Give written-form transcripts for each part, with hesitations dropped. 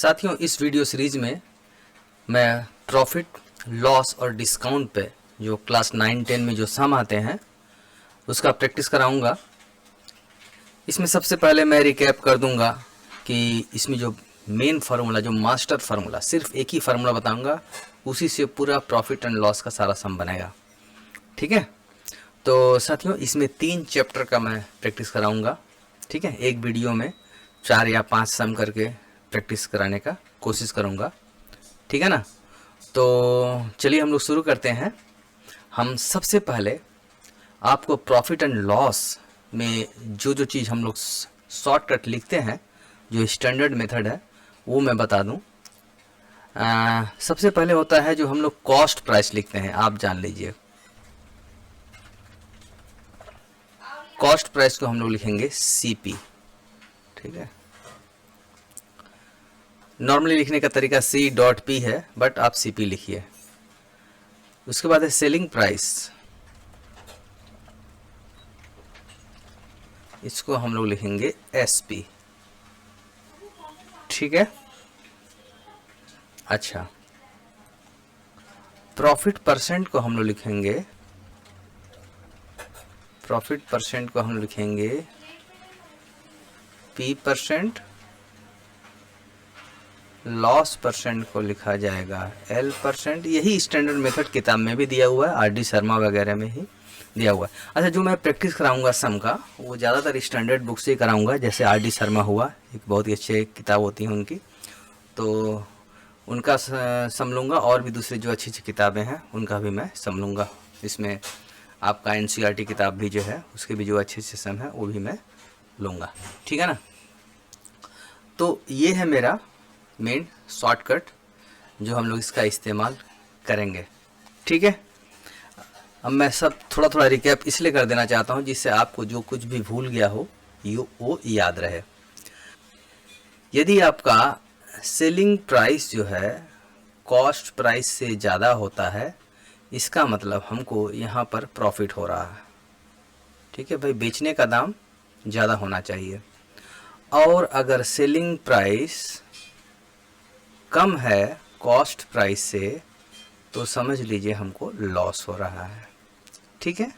साथियों, इस video series में मैं प्रॉफिट, लॉस और डिस्काउंट पे जो क्लास 9-10 में जो सम आते हैं उसका प्रैक्टिस कराऊंगा। इसमें सबसे पहले मैं रिकैप कर दूंगा कि इसमें जो मेन फार्मूला, जो मास्टर फार्मूला, सिर्फ एक ही फार्मूला बताऊंगा, उसी से पूरा प्रॉफिट एंड लॉस का सारा सम बनेगा। ठीक है, तो साथियों इसमें 3 चैप्टर का मैं प्रैक्टिस कराऊंगा। ठीक है, एक वीडियो में 4 या 5 सम करके प्रैक्टिस कराने का कोशिश करूंगा। ठीक है ना, तो चलिए हम लोग शुरू करते हैं। हम सबसे पहले आपको प्रॉफिट एंड लॉस में जो जो चीज़ हम लोग शॉर्टकट लिखते हैं, जो स्टैंडर्ड मेथड है, वो मैं बता दूं। सबसे पहले होता है जो हम लोग कॉस्ट प्राइस लिखते हैं। आप जान लीजिए, कॉस्ट प्राइस को हम लोग लिखेंगे सीपी। ठीक है, नॉर्मली लिखने का तरीका C.P है, बट आप सीपी लिखिए। उसके बाद है सेलिंग प्राइस, इसको हम लोग लिखेंगे SP। ठीक है, अच्छा, प्रॉफिट परसेंट को हम लोग लिखेंगे, प्रॉफिट परसेंट को हम लोग लिखेंगे P%, लॉस परसेंट को लिखा जाएगा L%। यही स्टैंडर्ड मेथड किताब में भी दिया हुआ है, RD शर्मा वगैरह में ही दिया हुआ है। अच्छा, जो मैं प्रैक्टिस कराऊंगा सम का, वो ज़्यादातर स्टैंडर्ड बुक से ही कराऊंगा। जैसे RD शर्मा हुआ, एक बहुत ही अच्छे किताब होती हैं उनकी, तो उनका सम लूँगा, और भी दूसरी जो अच्छी अच्छी किताबें हैं उनका भी मैं सम लूँगा। इसमें आपका NCERT किताब भी जो है, उसके भी जो अच्छे अच्छे सम है वो भी मैं लूँगा। ठीक है ना, तो ये है मेरा मेन शॉर्टकट जो हम लोग इसका इस्तेमाल करेंगे। ठीक है, अब मैं सब थोड़ा थोड़ा रिकैप इसलिए कर देना चाहता हूँ जिससे आपको जो कुछ भी भूल गया हो वो याद रहे। यदि आपका सेलिंग प्राइस जो है कॉस्ट प्राइस से ज़्यादा होता है, इसका मतलब हमको यहाँ पर प्रॉफिट हो रहा है। ठीक है भाई, बेचने का दाम ज़्यादा होना चाहिए। और अगर सेलिंग प्राइस कम है कॉस्ट प्राइस से, तो समझ लीजिए हमको लॉस हो रहा है। ठीक है,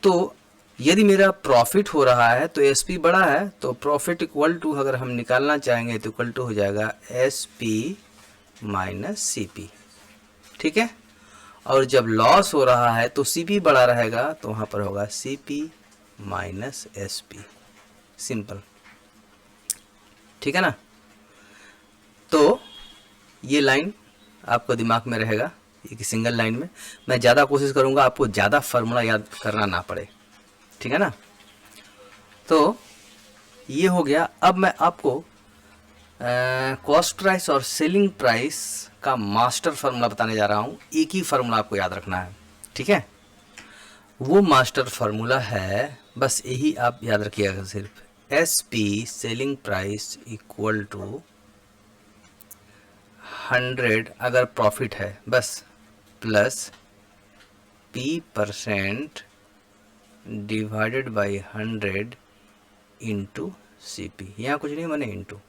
तो यदि मेरा प्रॉफिट हो रहा है तो SP बड़ा है, तो प्रॉफिट इक्वल टू, अगर हम निकालना चाहेंगे तो इक्वल टू हो जाएगा SP माइनस CP। ठीक है, और जब लॉस हो रहा है तो CP बड़ा रहेगा, तो वहाँ पर होगा CP माइनस SP। सिंपल। ठीक है ना, तो ये लाइन आपको दिमाग में रहेगा, एक सिंगल लाइन में। मैं ज़्यादा कोशिश करूँगा आपको ज़्यादा फार्मूला याद करना ना पड़े। ठीक है ना, तो ये हो गया। अब मैं आपको कॉस्ट प्राइस और सेलिंग प्राइस का मास्टर फार्मूला बताने जा रहा हूँ। एक ही फार्मूला आपको याद रखना है। ठीक है, वो मास्टर फार्मूला है, बस यही आप याद रखिएगा, सिर्फ SP selling price equal to 100 अगर प्रॉफिट है, बस, plus P% divided by 100 into CP। यहाँ कुछ नहीं माने इंटू।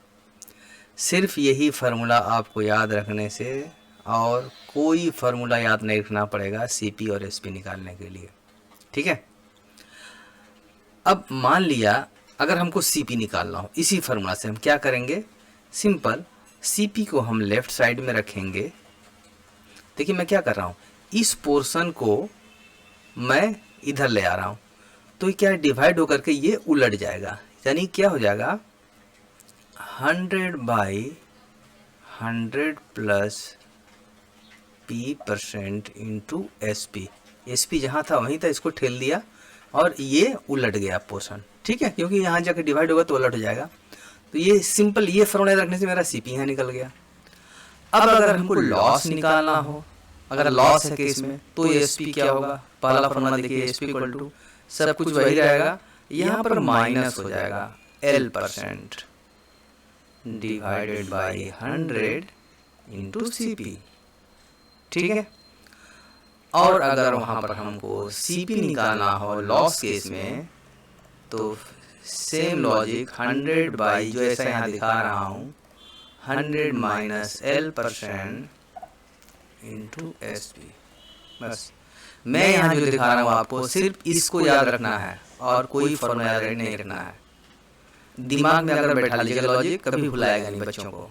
सिर्फ यही फार्मूला आपको याद रखने से, और कोई फार्मूला याद नहीं रखना पड़ेगा CP और SP निकालने के लिए। ठीक है, अब मान लिया अगर हमको CP निकालना हो, इसी फार्मूला से हम क्या करेंगे, सिंपल, CP को हम लेफ्ट साइड में रखेंगे। देखिए मैं क्या कर रहा हूँ, इस पोर्शन को मैं इधर ले आ रहा हूँ, तो क्या डिवाइड होकर के ये उलट जाएगा, यानी क्या हो जाएगा 100 by 100 plus P% into SP जहाँ था वहीं था, इसको ठेल दिया और ये उलट गया पोर्शन। ठीक है, क्योंकि यहाँ जाके डिवाइड होगा तो उलट हो जाएगा। तो ये सिंपल, ये फॉर्मूला रखने से मेरा CP यहाँ निकल गया। अब अगर हमको लॉस निकालना हो, अगर लॉस है केस में, तो SP क्या होगा, पहला फॉर्मूला देखिए, SP इक्वल टू सब कुछ वही रहेगा, यहाँ पर माइनस हो जाएगा L% divided by 100 into CP। ठीक है, और अगर वहाँ पर हमको CP निकालना हो लॉस केस में, तो सेम लॉजिक 100 बाई, जो ऐसा यहाँ दिखा रहा हूँ, 100 माइनस L% इंटू SP। बस मैं यहाँ जो दिखा रहा हूँ आपको सिर्फ इसको याद रखना है और कोई फॉर्मूला याद नहीं रखना है। दिमाग में अगर बैठा लीजिएगा लॉजिक, कभी भुलाएगा नहीं बच्चों को।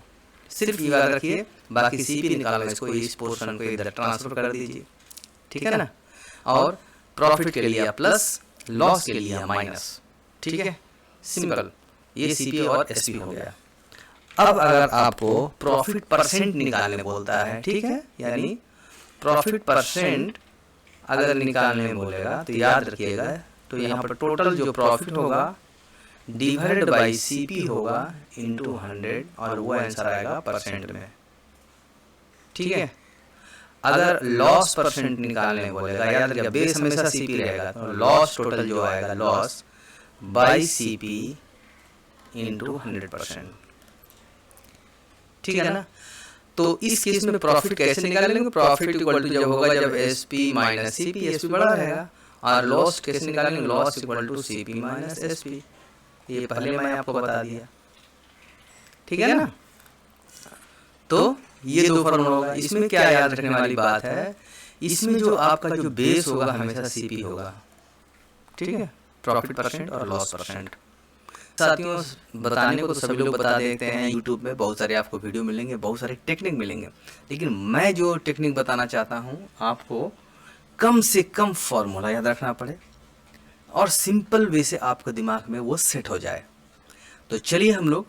सिर्फ याद रखिए, बाकी CP निकालना, इसको इस पोर्शन को इधर ट्रांसफर कर दीजिए, ठीक है ना। और प्रॉफिट के लिए प्लस, लॉस के लिए माइनस, ठीक है, सिंपल। ये CP और SP हो गया। अब अगर आपको प्रॉफिट परसेंट निकालने बोलता है, ठीक है, यानी प्रॉफिट परसेंट अगर निकालने बोलेगा तो याद रखिएगा, तो यहाँ पर टोटल जो प्रॉफिट होगा डिवाइडेड बाई CP होगा इंटू 100 और वो आंसर आएगा परसेंट में, ठीक है। अगर लॉस परसेंट निकालने बोलेगा, याद रखिएगा बेस हमेशा CP रहेगा, तो लॉस टोटल जो आएगा लॉस बाई CP इंटू 100%, ठीक है ना। तो इस केस में प्रॉफिट कैसे निकालेंगे? प्रॉफिट इक्वल टू जब होगा जब SP माइनस CP, SP बड़ा रहेगा। और लॉस कैसे निकालेंगे? Loss equal to CP minus SP। ये पहले मैं आपको बता दिया, ठीक है ना। तो ये दो फॉर्मूला होगा। इसमें क्या याद रखने वाली बात है, इसमें जो आपका जो बेस होगा हमेशा CP होगा, ठीक है, प्रॉफिट परसेंट और लॉस परसेंट। साथियों बताने को तो सभी लोग बता देते हैं, यूट्यूब में बहुत सारे आपको वीडियो मिलेंगे, बहुत सारे टेक्निक मिलेंगे, लेकिन मैं जो टेक्निक बताना चाहता हूँ आपको कम से कम फॉर्मूला याद रखना पड़े और सिंपल वे से आपके दिमाग में वो सेट हो जाए। तो चलिए हम लोग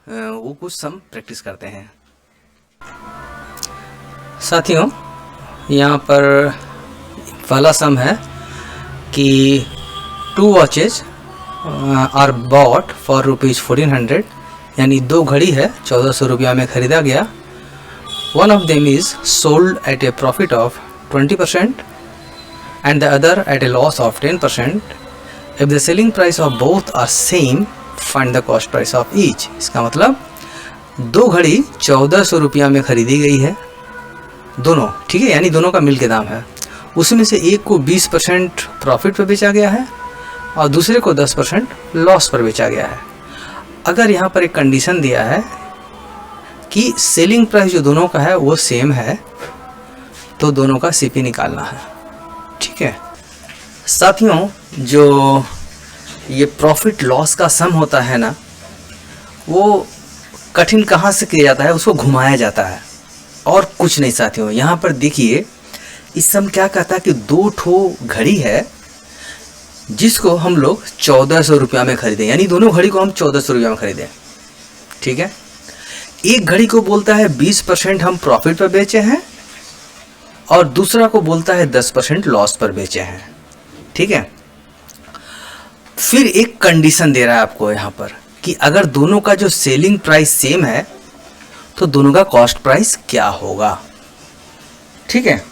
वो कुछ सम प्रैक्टिस करते हैं। साथियों यहाँ पर पहला सम है कि 2 वॉचेज आर बॉट फॉर ₹1400, यानी 2 घड़ी है 1400 रुपया में खरीदा गया। One of them is sold at a profit of 20% and the other at a loss of 10%। If the selling price of both are same find the cost price of each. इसका मतलब 2 घड़ी 1400 रुपया में खरीदी गई है दोनों, ठीक है, यानी दोनों का मिल के दाम है। उसमें से एक को 20% प्रॉफिट पर बेचा गया है और दूसरे को 10% लॉस पर बेचा गया है। अगर यहाँ पर एक कंडीशन दिया है कि सेलिंग प्राइस जो दोनों का है वो सेम है, तो दोनों का CP निकालना है, ठीक है। साथियों जो ये प्रॉफिट लॉस का सम होता है ना, वो कठिन कहाँ से किया जाता है, उसको घुमाया जाता है और कुछ नहीं। साथियों यहाँ पर देखिए इस सम क्या कहता है कि 2 ठो घड़ी है जिसको हम लोग 1400 रुपया में खरीदे, यानी दोनों घड़ी को हम 1400 रुपया में खरीदे, ठीक है। एक घड़ी को बोलता है 20% हम प्रॉफिट पर बेचे हैं और दूसरा को बोलता है 10% लॉस पर बेचे हैं, ठीक है। फिर एक कंडीशन दे रहा है आपको यहाँ पर कि अगर दोनों का जो सेलिंग प्राइस सेम है तो दोनों का कॉस्ट प्राइस क्या होगा, ठीक है।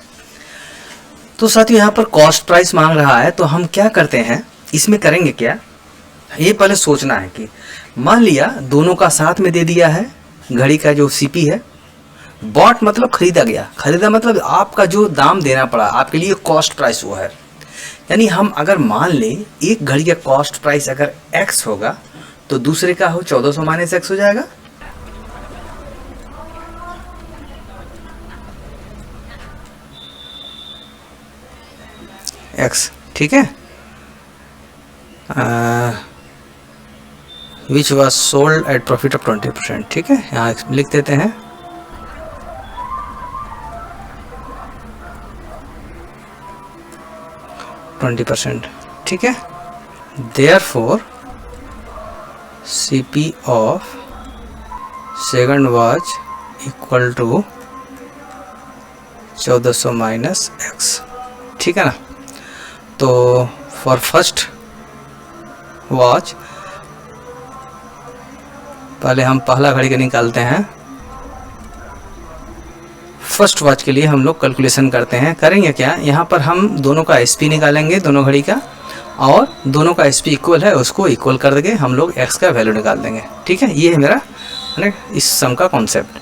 तो साथियों यहाँ पर कॉस्ट प्राइस मांग रहा है, तो हम क्या करते हैं इसमें, करेंगे क्या, ये पहले सोचना है कि मान लिया दोनों का साथ में दे दिया है घड़ी का जो CP है। बॉट मतलब खरीदा गया, खरीदा मतलब आपका जो दाम देना पड़ा आपके लिए कॉस्ट प्राइस वो है। यानी हम अगर मान लें एक घड़ी का कॉस्ट प्राइस अगर X होगा तो दूसरे का हो 1400 माइनस X हो जाएगा, X, ठीक है। Which was sold at profit of 20%, ठीक है, यहाँ लिख देते हैं 20%, ठीक है। Therefore CP of second watch equal to 1400 minus X, ठीक है ना। तो फॉर फर्स्ट वॉच पहले हम पहला घड़ी का निकालते हैं। फर्स्ट वॉच के लिए हम लोग कैलकुलेशन करते हैं। करेंगे क्या, यहाँ पर हम दोनों का SP निकालेंगे दोनों घड़ी का, और दोनों का SP इक्वल है उसको इक्वल कर देंगे हम लोग X का वैल्यू निकाल देंगे, ठीक है। ये है मेरा इस सम का कॉन्सेप्ट।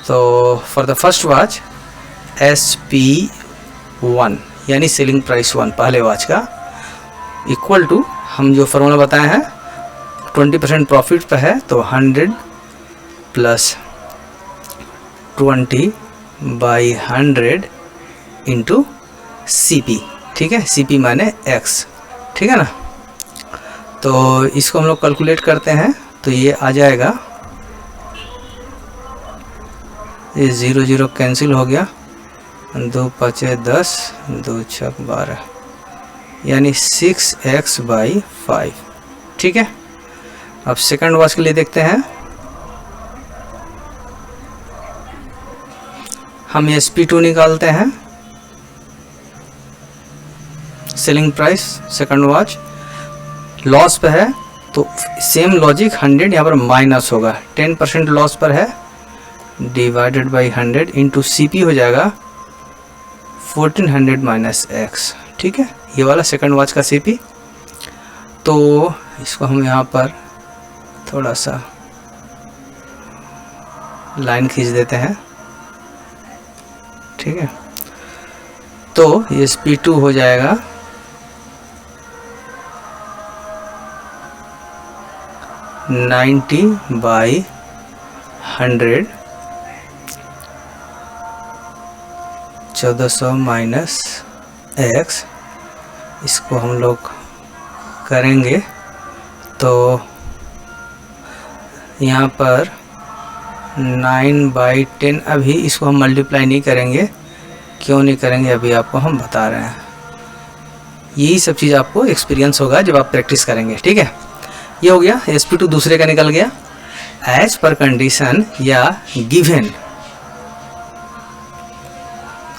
तो for the first watch SP1 यानी सेलिंग प्राइस 1 पहले वॉच का इक्वल टू हम जो फॉर्मूला बताए हैं 20% प्रॉफिट पे है तो 100 प्लस 20/100 इंटू CP, ठीक है, CP माने x, ठीक है ना। तो इसको हम लोग कैलकुलेट करते हैं तो ये आ जाएगा, ये 0 0 कैंसिल हो गया, 2 5 10, 2 6 12, यानी 6x/5, ठीक है। अब सेकंड वॉच के लिए देखते हैं, हम SP2 निकालते हैं, selling price second watch loss पे है तो सेम लॉजिक 100 यहाँ पर माइनस होगा, 10% लॉस पर है, डिवाइडेड बाई 100 इंटू CP हो जाएगा 1400 माइनस x, ठीक है, ये वाला सेकंड वॉच का CP। तो इसको हम यहाँ पर थोड़ा सा लाइन खींच देते हैं, ठीक है। तो ये SP2 हो जाएगा 90/100, 1400 माइनस x, इसको हम लोग करेंगे तो यहाँ पर 9/10, अभी इसको हम मल्टीप्लाई नहीं करेंगे, क्यों नहीं करेंगे अभी आपको हम बता रहे हैं, यही सब चीज़ आपको एक्सपीरियंस होगा जब आप प्रैक्टिस करेंगे, ठीक है। ये हो गया, SP2 दूसरे का निकल गया। एज पर कंडीशन या गिवन,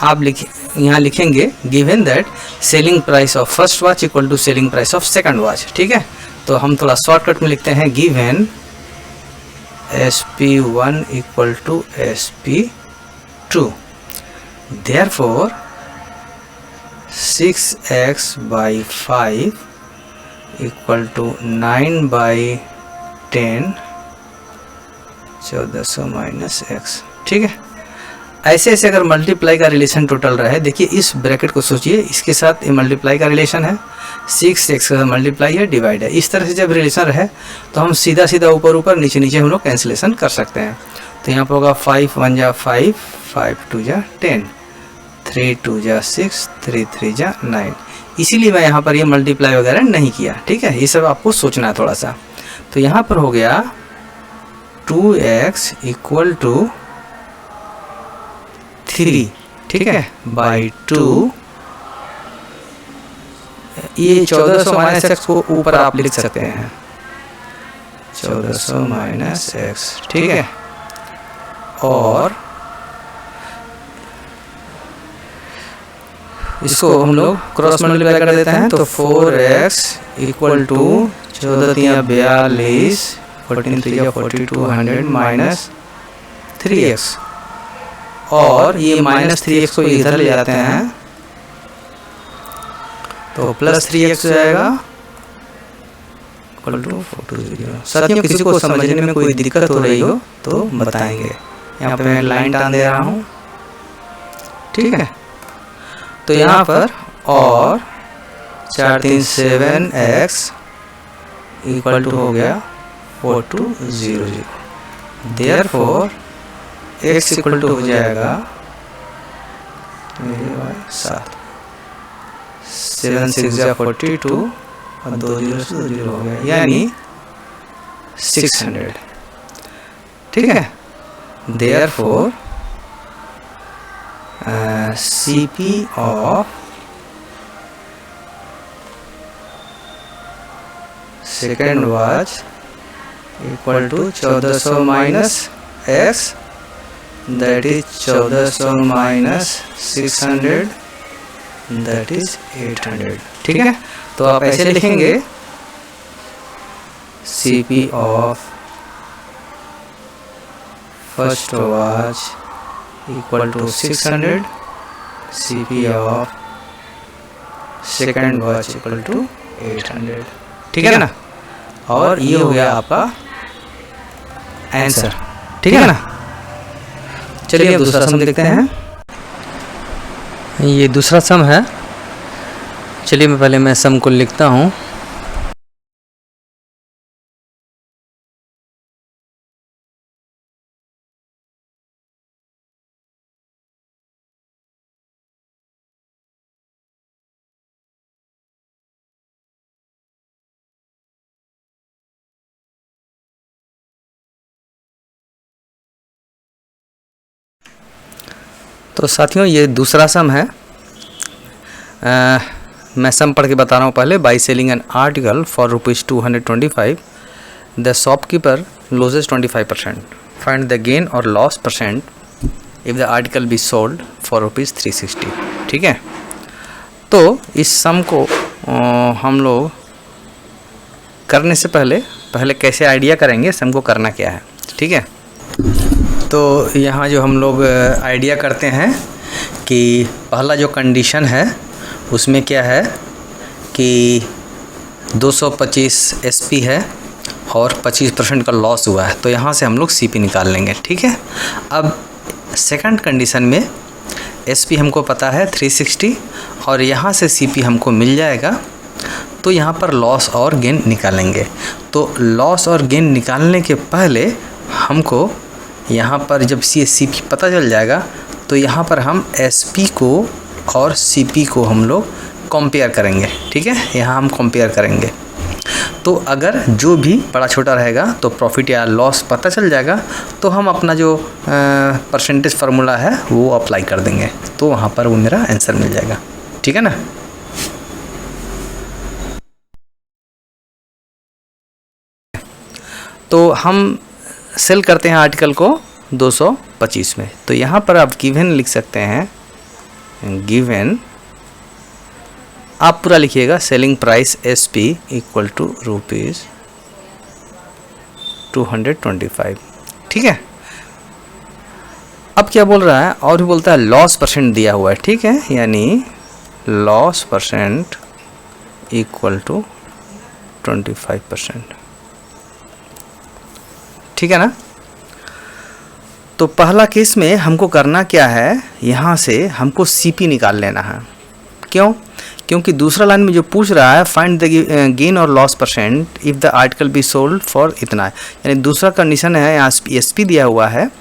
आप यहाँ लिखेंगे given that selling price of first watch equal to selling price of second watch, ठीक है। तो हम थोड़ा शॉर्टकट में लिखते हैं, given SP1 equal to SP2, therefore 6x/5 equal to 9/10, 1400 minus x, ठीक है। ऐसे ऐसे अगर मल्टीप्लाई का रिलेशन टोटल रहे, देखिए इस ब्रैकेट को सोचिए, इसके साथ ये मल्टीप्लाई का रिलेशन है, 6x का मल्टीप्लाई है, डिवाइड है, इस तरह से जब रिलेशन रहे तो हम सीधा सीधा ऊपर ऊपर नीचे नीचे हम लोग कैंसिलेशन कर सकते हैं। तो यहाँ पर होगा 5 1 जा 5, 5 2 जा 10, 3 2 जा 6, 3 3 जा 9, इसीलिए मैं यहाँ पर ये मल्टीप्लाई वगैरह नहीं किया, ठीक है। ये सब आपको सोचना है थोड़ा सा। तो यहाँ पर हो गया 2x इक्वल टू 3, ठीक है, बाई 2, ये 1400 माइनस x को ऊपर आप लिख सकते हैं, 1400 माइनस x, ठीक है। और इसको हम लोग क्रॉस मल्टीप्लाई कर देते हैं, तो 4x equal to 14 3 42, 14 3 4200 minus 3x, और ये माइनस 3x को इधर ले जाते हैं तो प्लस 3x हो जाएगा इक्वल टू 420। साथियों, किसी को समझने में कोई दिक्कत हो रही हो तो बताएंगे। यहाँ पे मैं लाइन टान दे रहा हूँ, ठीक है। तो यहाँ पर और 4 3 7x इक्वल टू हो गया 4200, देयरफॉर x इक्वल टू हो जाएगा 7, 7 6 42 और 2 0 से 2 0 हो गया, यानी 600, ठीक है। Therefore CP of second watch equal to 1400 minus x, that is 1400 minus 600, that is 800, ठीक है। तो आप ऐसे लिखेंगे, CP of first watch equal to 600, CP of second watch equal to 800, ठीक है ना। और ये हो गया आपका आंसर, ठीक है ना। चलिए अब दूसरा सम देखते हैं। ये दूसरा सम है, चलिए मैं सम को लिखता हूँ। तो साथियों ये दूसरा सम है। मैं सम पढ़ के बता रहा हूँ पहले। By selling an article for ₹225 the shopkeeper losses 25%, find the gain और loss percent if the article be sold for ₹360। ठीक है, तो इस सम को हम लोग करने से पहले कैसे आइडिया करेंगे सम को करना क्या है। ठीक है, तो यहाँ जो हम लोग आइडिया करते हैं कि पहला जो कंडीशन है उसमें क्या है कि 225 SP है और 25% का लॉस हुआ है, तो यहाँ से हम लोग CP निकाल लेंगे। ठीक है, अब सेकंड कंडीशन में SP हमको पता है 360 और यहाँ से CP हमको मिल जाएगा, तो यहाँ पर लॉस और गेन निकालेंगे। तो लॉस और गेन निकालने के पहले हमको यहाँ पर जब CP पता चल जाएगा तो यहाँ पर हम SP को और CP को हम लोग कंपेयर करेंगे। ठीक है, यहाँ हम कंपेयर करेंगे, तो अगर जो भी बड़ा छोटा रहेगा तो प्रॉफिट या लॉस पता चल जाएगा, तो हम अपना जो परसेंटेज फार्मूला है वो अप्लाई कर देंगे, तो वहाँ पर वो मेरा आंसर मिल जाएगा। ठीक है ना। तो हम सेल करते हैं आर्टिकल को 225 में, तो यहाँ पर आप गिवन लिख सकते हैं। गिवन आप पूरा लिखिएगा, selling price SP equal to ₹225। ठीक है, अब क्या बोल रहा है, और भी बोलता है लॉस परसेंट दिया हुआ है। ठीक है, यानी लॉस परसेंट इक्वल टू 25%। ठीक है ना। तो पहला केस में हमको करना क्या है, यहाँ से हमको CP निकाल लेना है। क्यों? क्योंकि दूसरा लाइन में जो पूछ रहा है फाइंड द गेन और loss percent if the article be sold for इतना, यानी दूसरा कंडीशन है, यहाँ SP दिया हुआ है,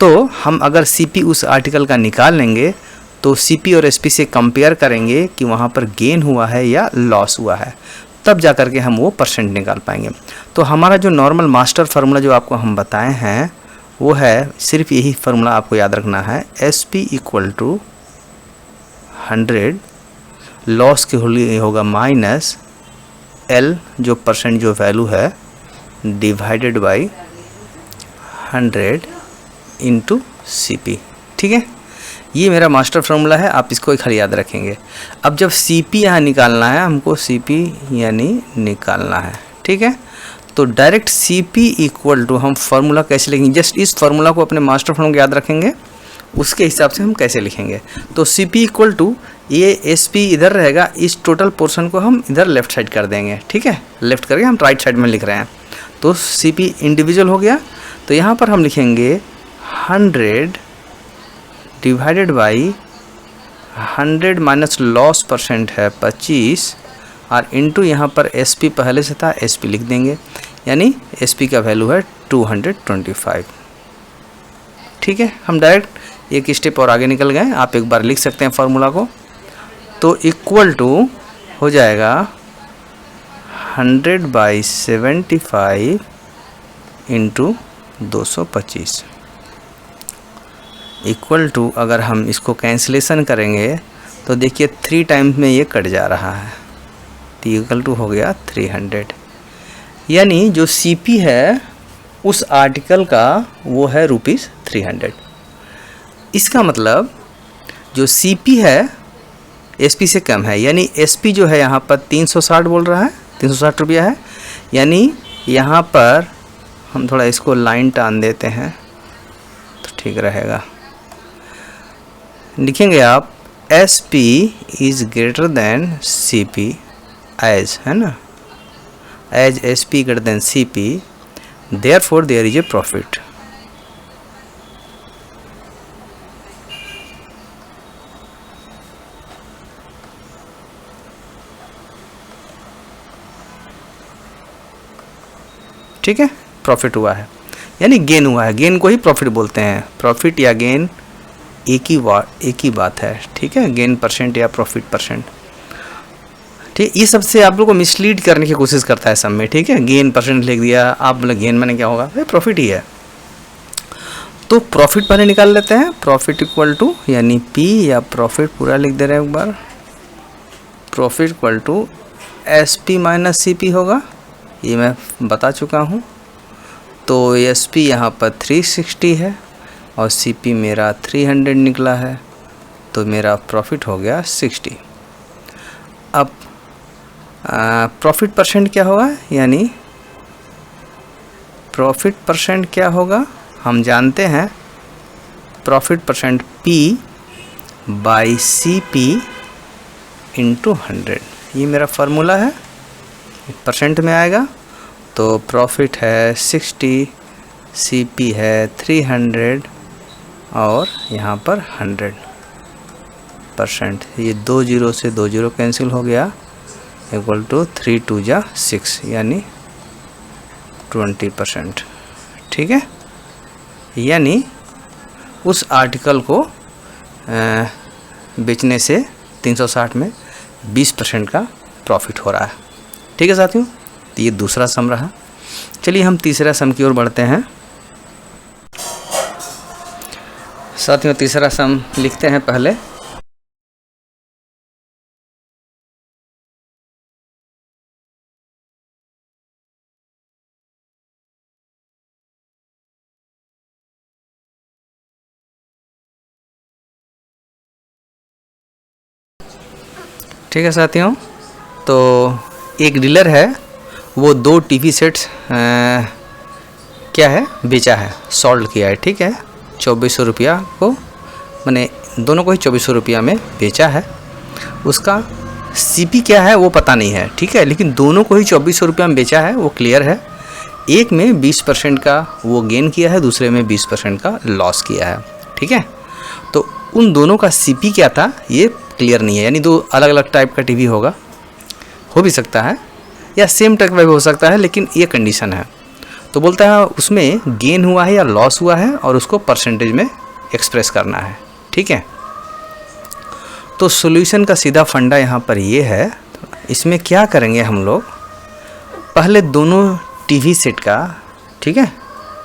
तो हम अगर CP उस आर्टिकल का निकाल लेंगे तो CP और SP से कंपेयर करेंगे कि वहाँ पर गेन हुआ है या लॉस हुआ है, तब जा कर के हम वो परसेंट निकाल पाएंगे। तो हमारा जो नॉर्मल मास्टर फार्मूला जो आपको हम बताए हैं वो है, सिर्फ यही फार्मूला आपको याद रखना है, SP इक्वल टू 100, लॉस के होगा माइनस L जो परसेंट जो वैल्यू है डिवाइडेड बाई 100 इंटू CP। ठीक है, ये मेरा मास्टर फार्मूला है, आप इसको खाली याद रखेंगे। अब जब CP यहाँ निकालना है हमको, CP यानी निकालना है। ठीक है, तो डायरेक्ट CP इक्वल टू हम फार्मूला कैसे लिखेंगे, जस्ट इस फार्मूला को अपने मास्टर फार्मूला को याद रखेंगे, उसके हिसाब से हम कैसे लिखेंगे। तो CP इक्वल टू ये SP इधर रहेगा, इस टोटल पोर्शन को हम इधर लेफ्ट साइड कर देंगे। ठीक है, लेफ्ट करके हम राइट साइड में लिख रहे हैं, तो CP इंडिविजुअल हो गया। तो यहाँ पर हम लिखेंगे 100 divided by 100 minus loss percent है 25 और इंटू यहाँ पर SP पहले से था, SP लिख देंगे, यानी SP का वैल्यू है 225। ठीक है, हम डायरेक्ट एक स्टेप और आगे निकल गए, आप एक बार लिख सकते हैं फार्मूला को। तो इक्वल टू हो जाएगा 100/75 इंटू 225 इक्वल टू, अगर हम इसको कैंसिलेशन करेंगे तो देखिए 3 टाइम्स में ये कट जा रहा है, तो इक्वल टू हो गया 300। यानी जो CP है उस आर्टिकल का वो है ₹300। इसका मतलब जो CP है SP से कम है, यानी SP जो है यहाँ पर 360 बोल रहा है, 360 रुपया है। यानी यहाँ पर हम थोड़ा इसको लाइन टान देते हैं तो ठीक रहेगा, लिखेंगे आप SP is greater than CP as, है ना, as SP greater than CP, therefore there is a profit. ठीक है, प्रॉफिट हुआ है यानी गेन हुआ है, गेन को ही प्रॉफिट बोलते हैं। प्रॉफिट या गेन एक ही बात है। ठीक है, गेन परसेंट या प्रॉफिट परसेंट। ठीक, ये सबसे आप लोग को मिसलीड करने की कोशिश करता है सब में। ठीक है, गेन परसेंट लिख दिया, आप बोले गेन मैंने क्या होगा, भाई प्रॉफिट ही है। तो प्रॉफिट पहले निकाल लेते हैं। प्रॉफिट इक्वल टू यानी पी या प्रॉफिट पूरा लिख दे रहे हैं एक बार, profit equal to S P minus C P होगा, ये मैं बता चुका हूँ। तो एस पी यहाँ पर 360 है और सी पी मेरा 300 निकला है, तो मेरा प्रॉफिट हो गया 60। अब प्रॉफिट परसेंट क्या होगा, यानी प्रॉफिट परसेंट क्या होगा, हम जानते हैं profit percent P by C P into 100, ये मेरा फार्मूला है, परसेंट में आएगा। तो प्रॉफिट है 60, सी पी है 300 और यहाँ पर 100%। ये 2 0 से 2 0 कैंसिल हो गया, इक्वल टू 3 2 जा 6 यानी 20%। ठीक है, यानी उस आर्टिकल को बेचने से 360 में 20% का प्रॉफिट हो रहा है। ठीक है साथियों, तो ये दूसरा सम रहा। चलिए हम तीसरा सम की ओर बढ़ते हैं। साथियों तीसरा सम लिखते हैं पहले। ठीक है साथियों, तो एक डीलर है, वो 2 टीवी सेट्स क्या है बेचा है, सोल्ड किया है। ठीक है, 2400 रुपया को, मैंने दोनों को ही 2400 रुपया में बेचा है। उसका सीपी क्या है वो पता नहीं है, ठीक है, लेकिन दोनों को ही 2400 रुपया में बेचा है, वो क्लियर है। एक में 20% का वो गेन किया है, दूसरे में 20% का लॉस किया है। ठीक है, तो उन दोनों का सीपी क्या था ये क्लियर नहीं है, यानी 2 अलग अलग टाइप का टीवी होगा, हो भी सकता है, या सेम टाइप का भी हो सकता है, लेकिन ये कंडीशन है। तो बोलता है उसमें गेन हुआ है या लॉस हुआ है और उसको परसेंटेज में एक्सप्रेस करना है। ठीक है, तो सॉल्यूशन का सीधा फंडा यहाँ पर ये है। इसमें क्या करेंगे हम लोग, पहले दोनों टीवी सेट का, ठीक है,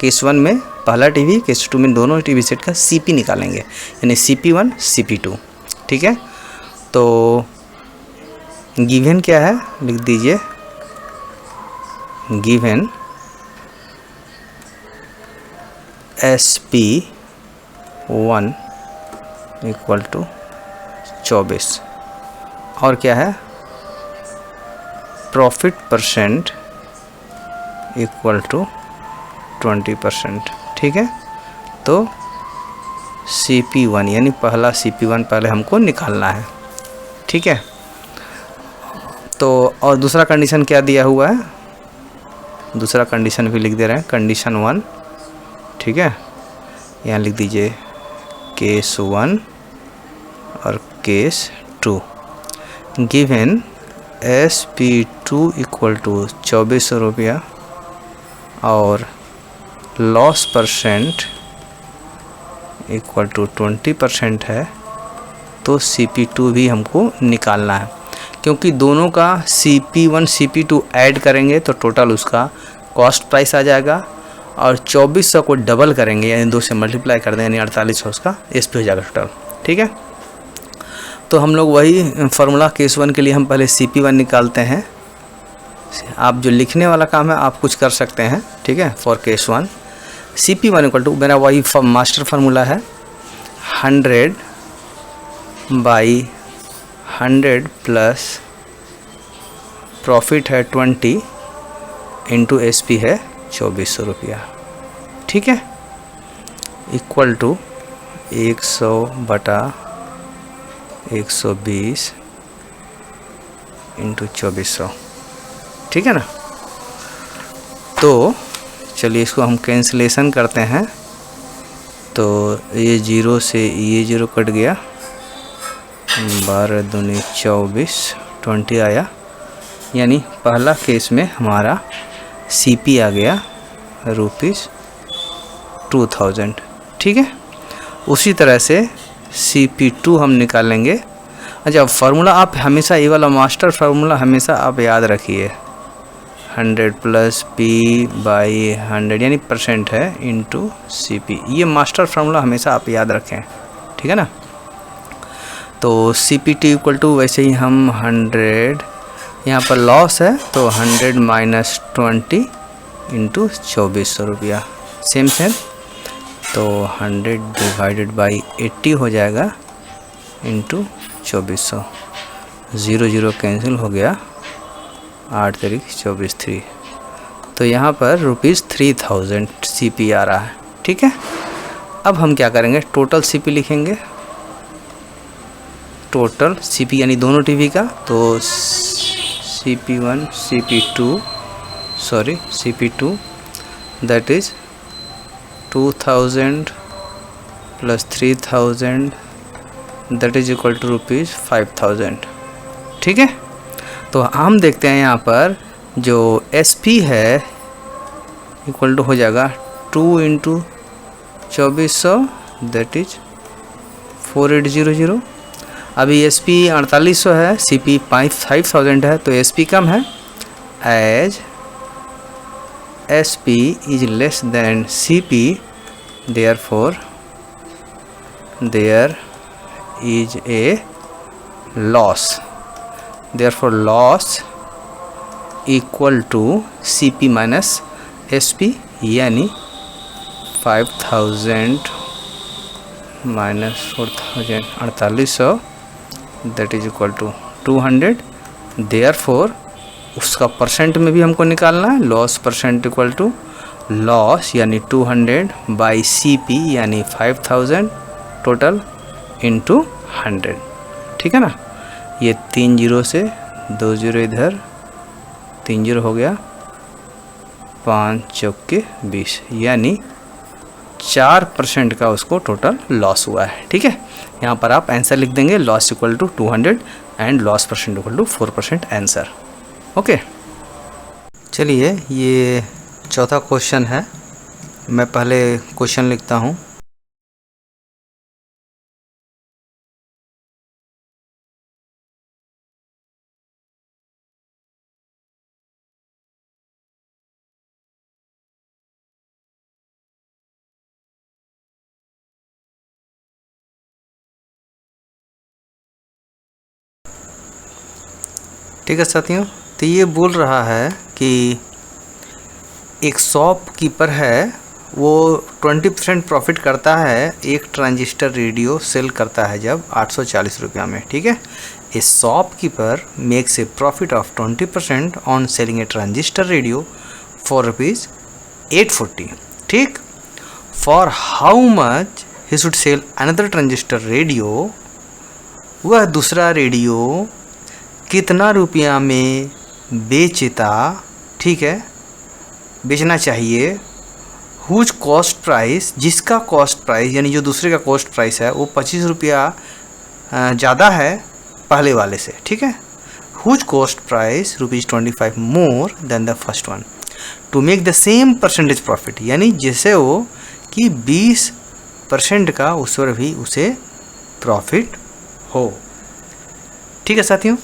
केस 1 में पहला टीवी, केस 2 में दोनों टीवी सेट का सीपी निकालेंगे, यानी CP1 CP2। ठीक है, तो गिवन क्या है लिख दीजिए, गिवन SP1 इक्वल टू 24 और क्या है प्रॉफिट परसेंट इक्वल टू 20%। ठीक है, तो CP1 यानी पहला CP1 पहले हमको निकालना है। ठीक है, तो और दूसरा कंडीशन क्या दिया हुआ है, दूसरा कंडीशन भी लिख दे रहे हैं, कंडीशन 1। ठीक है, यहाँ लिख दीजिए केस 1 और case 2। Given SP2 equal to 2400 रुपया और लॉस परसेंट इक्वल टू 20% है, तो CP2 भी हमको निकालना है, क्योंकि दोनों का CP1 CP2 ऐड करेंगे तो टोटल उसका कॉस्ट प्राइस आ जाएगा, और 2400 को डबल करेंगे यानी 2 से मल्टीप्लाई कर दें यानी 4800 उसका SP हो जाएगा टोटल। ठीक है, तो हम लोग वही फार्मूला केस 1 के लिए हम पहले CP1 निकालते हैं। आप जो लिखने वाला काम है आप कुछ कर सकते हैं। ठीक है, for case 1 CP1 equal to, मेरा वही मास्टर फार्मूला है, 100 बाई 100 प्लस प्रॉफिट है 20 इंटू SP है 2400 रुपया। ठीक है, इक्वल टू 100 बटा 120 इंटू 2400। ठीक है ना, तो चलिए इसको हम कैंसिलेशन करते हैं। तो ये 0 से ये 0 कट गया, 12 दूनी 24, 20 आया, यानी पहला केस में हमारा CP आ गया ₹2000। ठीक है, उसी तरह से CP2 हम निकालेंगे। अच्छा, फार्मूला आप हमेशा ये वाला मास्टर फार्मूला हमेशा आप याद रखिए, 100 प्लस पी बाई 100 यानी परसेंट है इंटू सी पी। ये मास्टर फार्मूला हमेशा आप याद रखें, ठीक है ना। तो C P T equal to, वैसे ही हम 100, यहाँ पर लॉस है तो 100 माइनस 20 इंटू 2400 रुपया, सेम सेम। तो 100 डिवाइडेड बाई 80 हो जाएगा इंटू 2400, 0 0 कैंसिल हो गया, 8 तारीख 24 3। तो यहाँ पर ₹3000 सी पी आ रहा है, ठीक है। अब हम क्या करेंगे, टोटल सी पी लिखेंगे, टोटल सी पी यानी दोनों टीवी का। तो CP1 CP2 sorry CP2 that is 2000 plus 3000 that is equal to ₹5000, ठीक है। तो हम देखते हैं यहाँ पर जो SP है इक्वल टू हो जाएगा 2 इंटू 2400 दैट इज 4800। अभी SP 4800 है, CP 5000 है, तो SP कम है। As SP is less than CP, therefore there is a loss, therefore loss equal to CP minus SP, यानी 5000 minus 4800 that is equal to 200। Therefore उसका परसेंट में भी हमको निकालना है, loss percent equal to loss यानी 200 बाई CP यानी 5000 total into 100, ठीक है ना। ये 3 0 से 2 0 इधर, 3 0 हो गया, 5 चौके 20, यानी 4% का उसको टोटल लॉस हुआ है, ठीक है। यहाँ पर आप आंसर लिख देंगे, loss equal to 200 and loss percent equal to 4% answer, okay. चलिए ये चौथा क्वेश्चन है, मैं पहले क्वेश्चन लिखता हूँ। ठीक है साथियों, तो ये बोल रहा है कि एक शॉपकीपर है, वो 20% प्रॉफिट करता है, एक ट्रांजिस्टर रेडियो सेल करता है जब 840 रुपया में, ठीक है। ए shopkeeper makes a profit of 20% on selling A transistor radio for ₹840, ठीक। For how much he should sell another transistor radio, वह दूसरा रेडियो कितना रुपया में बेचता, ठीक है, बेचना चाहिए। हुज कॉस्ट प्राइस, जिसका कॉस्ट प्राइस यानी जो दूसरे का कॉस्ट प्राइस है वो 25 रुपया ज़्यादा है पहले वाले से, ठीक है। Whose cost price ₹25 more than the first one to make the same percentage profit, यानी जैसे वो कि 20% का उस पर भी उसे प्रॉफिट हो, ठीक है साथियों।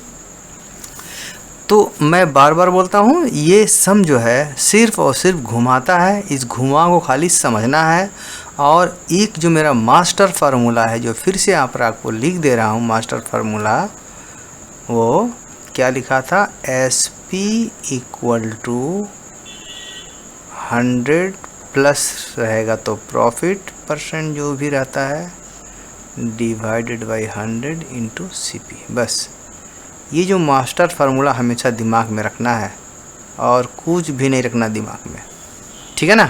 तो मैं बार बार बोलता हूँ, ये सम जो है सिर्फ और सिर्फ घुमाता है, इस घुमा को खाली समझना है। और एक जो मेरा मास्टर फार्मूला है, जो फिर से यहाँ पर आपको लिख दे रहा हूँ, मास्टर फार्मूला वो क्या लिखा था, SP इक्वल टू 100 प्लस रहेगा तो प्रॉफिट परसेंट जो भी रहता है डिवाइडेड बाई 100 इंटू CP। बस ये जो मास्टर फार्मूला हमेशा दिमाग में रखना है और कुछ भी नहीं रखना दिमाग में, ठीक है ना।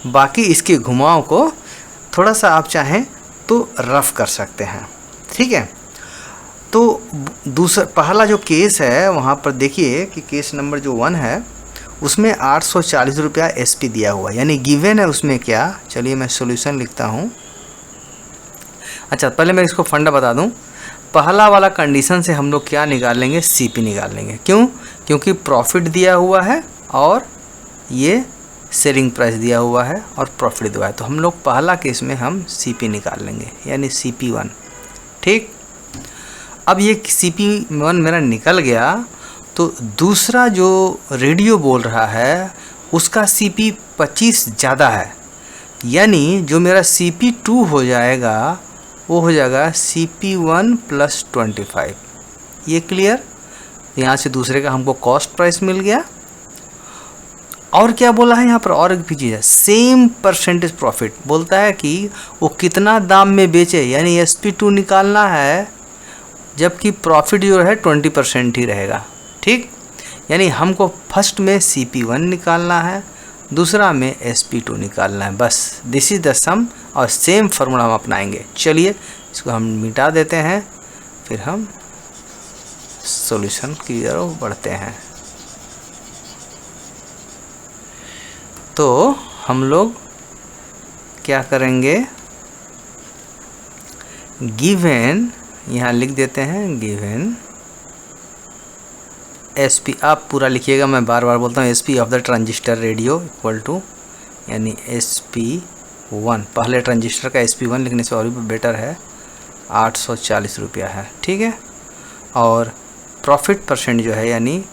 बाकी इसके घुमाव को थोड़ा सा आप चाहें तो रफ कर सकते हैं, ठीक है। तो दूसरा पहला जो केस है वहाँ पर देखिए कि केस नंबर जो 1 है उसमें 840 रुपया SP दिया हुआ है, यानी गिवन है उसमें क्या। चलिए मैं सॉल्यूशन लिखता हूँ। अच्छा, पहले मैं इसको फंडा बता दूँ। पहला वाला कंडीशन से हम लोग क्या निकाल लेंगे, CP निकाल लेंगे। क्यों? क्योंकि प्रॉफिट दिया हुआ है और ये सेलिंग प्राइस दिया हुआ है और प्रॉफिट दिया है, तो हम लोग पहला केस में हम CP निकाल लेंगे, यानी CP1, ठीक। अब ये CP1 मेरा निकल गया तो दूसरा जो रेडियो बोल रहा है उसका CP 25 ज़्यादा है, यानी जो मेरा CP2 हो जाएगा वो हो जाएगा CP1 + 25। ये क्लियर? यहाँ से दूसरे का हमको कॉस्ट प्राइस मिल गया। और क्या बोला है यहाँ पर, और एक भी चीज़ है, सेम परसेंटेज प्रॉफिट बोलता है कि वो कितना दाम में बेचे, यानी SP2 निकालना है, जबकि प्रॉफिट जो है 20% ही रहेगा। ठीक, यानी हमको फर्स्ट में CP1 निकालना है, दूसरा में SP2 निकालना है, बस दिस इज द सम। और सेम फार्मूला हम अपनाएंगे। चलिए इसको हम मिटा देते हैं, फिर हम सॉल्यूशन की तरफ बढ़ते हैं। तो हम लोग क्या करेंगे, गिवन, यहाँ लिख देते हैं गिवन SP, आप पूरा लिखिएगा, मैं बार बार बोलता हूँ, SP of the transistor radio equal to, यानी SP1, पहले ट्रांजिस्टर का SP1 लिखने से और भी बेटर है, 840 रुपया है। ठीक है, और प्रॉफिट परसेंट जो है, यानी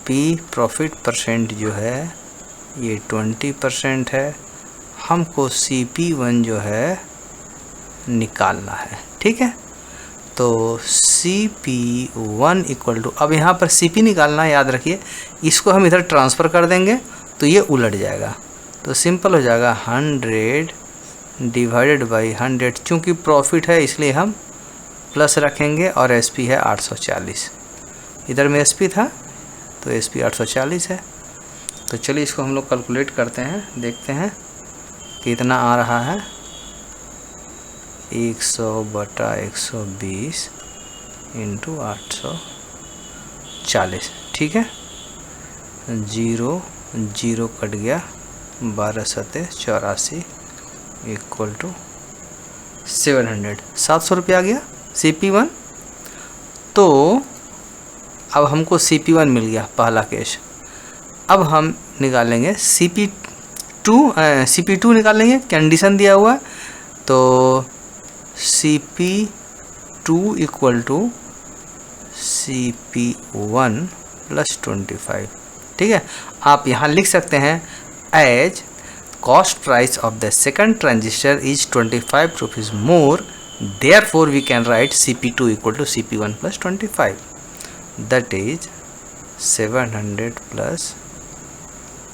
P प्रॉफिट परसेंट जो है ये 20% है, हमको CP1 जो है निकालना है। ठीक है, तो CP1 इक्वल टू, अब यहाँ पर CP निकालना, याद रखिए इसको हम इधर ट्रांसफ़र कर देंगे तो ये उलट जाएगा, तो सिंपल हो जाएगा 100 डिवाइडेड बाई 100, चूँकि प्रॉफिट है इसलिए हम प्लस रखेंगे, और SP है 840, इधर में SP था तो SP 840 है। तो चलिए इसको हम लोग कैलकुलेट करते हैं, देखते हैं कितना आ रहा है। 100/120 इंटू 840, ठीक है, 0 0 कट गया, 12 7 84 इक्वल टू 700, 700 रुपया आ गया CP1। तो अब हमको CP1 मिल गया, पहला केस। अब हम निकालेंगे CP2 निकालेंगे, कंडीशन दिया हुआ, तो CP2 इक्वल टू CP1 + 25। ठीक है, आप यहाँ लिख सकते हैं as cost price of the second transistor is 25 rupees more, therefore we can write CP2 equal to CP1 + 25, that is 700 +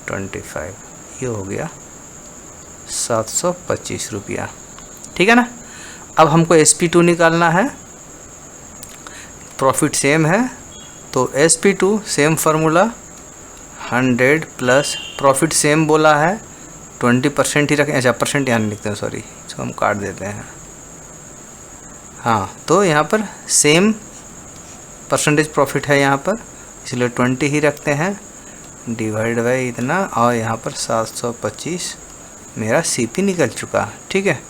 25, ये हो गया 725 रुपया। ठीक है ना। अब हमको SP2 निकालना है, प्रॉफिट सेम है, तो SP2 same formula, 100 plus profit same बोला है, 20% ही रखें, अच्छा परसेंट यहाँ नहीं लिखते हैं, सॉरी, इसको हम काट देते हैं। हाँ, तो यहाँ पर सेम परसेंटेज प्रॉफिट है यहाँ पर, इसलिए 20 ही रखते हैं, डिवाइड बाई इतना, और यहाँ पर 725 मेरा CP निकल चुका। ठीक है,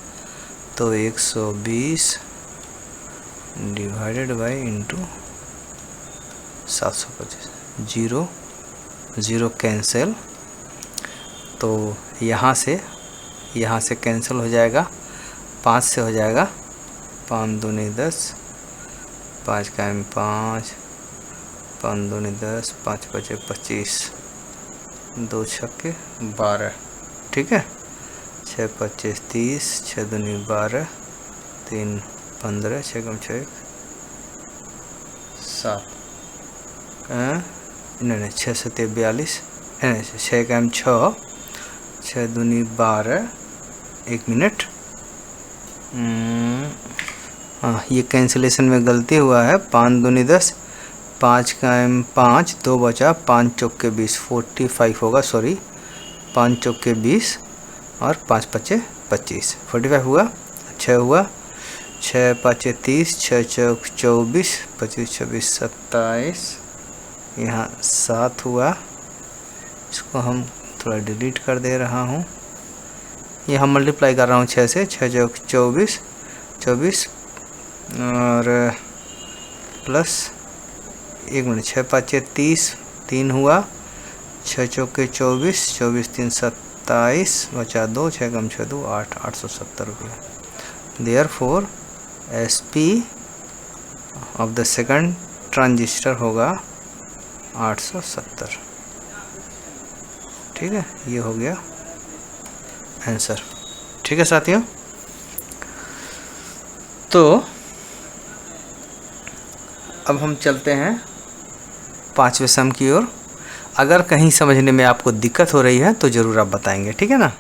तो 120 डिवाइडेड बाई इंटू 725, 0 0 कैंसिल, तो यहाँ से कैंसिल हो जाएगा, 5 से हो जाएगा, 5 दूनी 10, 5 का 5, 5 दूनी 10, 5 बचे 25, 2 छक्के 12। ठीक है, 6 25 30, 6 दूनी 12, 3 15, 6 कम 6 7, नहीं 6 7 42, 6 कम 6, 6 दूनी 12, 1 मिनट, हाँ ये कैंसिलेशन में गलती हुआ है, 5 दूनी 10, 5 का 5, 2 बचा, 5 चौके 20, 45 होगा, सॉरी 5 चौके 20 और 5 पचे 25, 45 हुआ, 6 हुआ, 6 पाँचे 30, 6 चौक 24, 25 26 27, यहाँ 7 हुआ, इसको हम थोड़ा डिलीट कर दे रहा हूँ, ये हम मल्टीप्लाई कर रहा हूँ 6 से, 6 चौक 24 24 और प्लस 1 मिनट, 6 पाँचे 30, 3 हुआ, 6 चौके 24, 24 3 27, बचा 2, 6 कम 6 2 8, 870 रुपये। Therefore SP of the second transistor होगा 870। ठीक है, ये हो गया आंसर। ठीक है साथियों, तो अब हम चलते हैं 5वें सम की ओर। अगर कहीं समझने में आपको दिक्कत हो रही है तो ज़रूर आप बताएंगे, ठीक है ना।